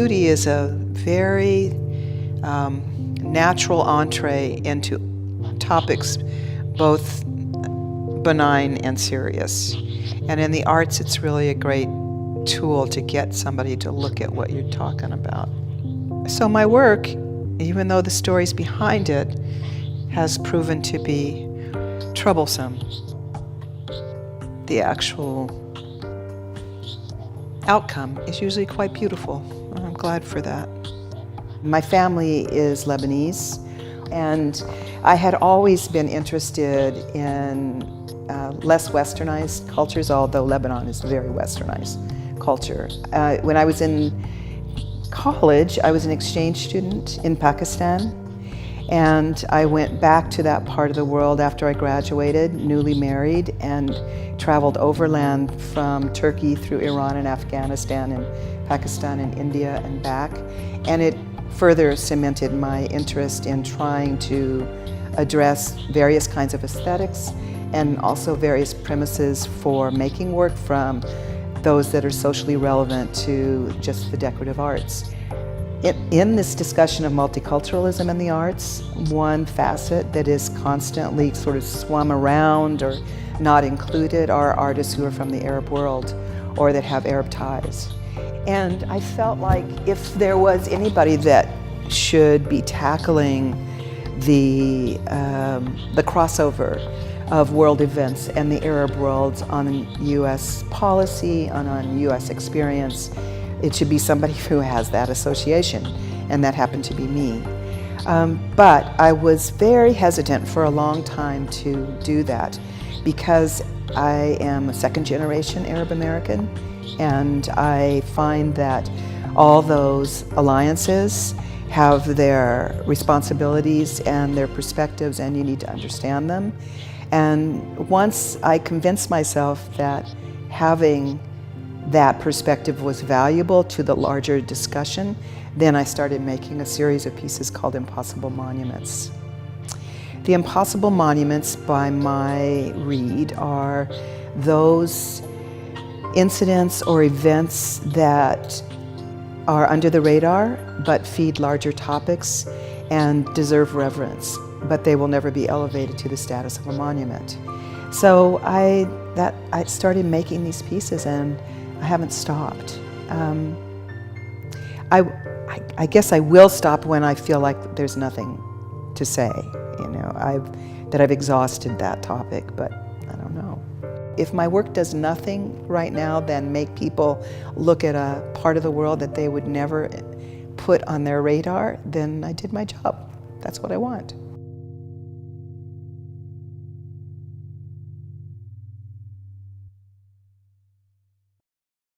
beauty is a very natural entree into topics both benign and serious. And in the arts, it's really a great tool to get somebody to look at what you're talking about. So my work, even though the stories behind it has proven to be troublesome, the actual outcome is usually quite beautiful. And I'm glad for that. My family is Lebanese, and I had always been interested in less westernized cultures, although Lebanon is a very westernized culture. When I was in college, I was an exchange student in Pakistan, and I went back to that part of the world after I graduated, newly married, and traveled overland from Turkey through Iran and Afghanistan and Pakistan and India and back. And it further cemented my interest in trying to address various kinds of aesthetics and also various premises for making work, from those that are socially relevant to just the decorative arts. In this discussion of multiculturalism in the arts, one facet that is constantly sort of swum around or not included are artists who are from the Arab world or that have Arab ties. And I felt like if there was anybody that should be tackling the crossover of world events and the Arab world on U.S. policy and on U.S. experience, it should be somebody who has that association, and that happened to be me. But I was very hesitant for a long time to do that because I am a second-generation Arab American, and I find that all those alliances have their responsibilities and their perspectives, and you need to understand them. And once I convinced myself that having that perspective was valuable to the larger discussion, then I started making a series of pieces called Impossible Monuments. The Impossible Monuments, by my read, are those incidents or events that are under the radar but feed larger topics and deserve reverence, but they will never be elevated to the status of a monument. So I started making these pieces, and I haven't stopped. I guess I will stop when I feel like there's nothing to say, that I've exhausted that topic, but I don't know. If my work does nothing right now than make people look at a part of the world that they would never put on their radar, then I did my job. That's what I want.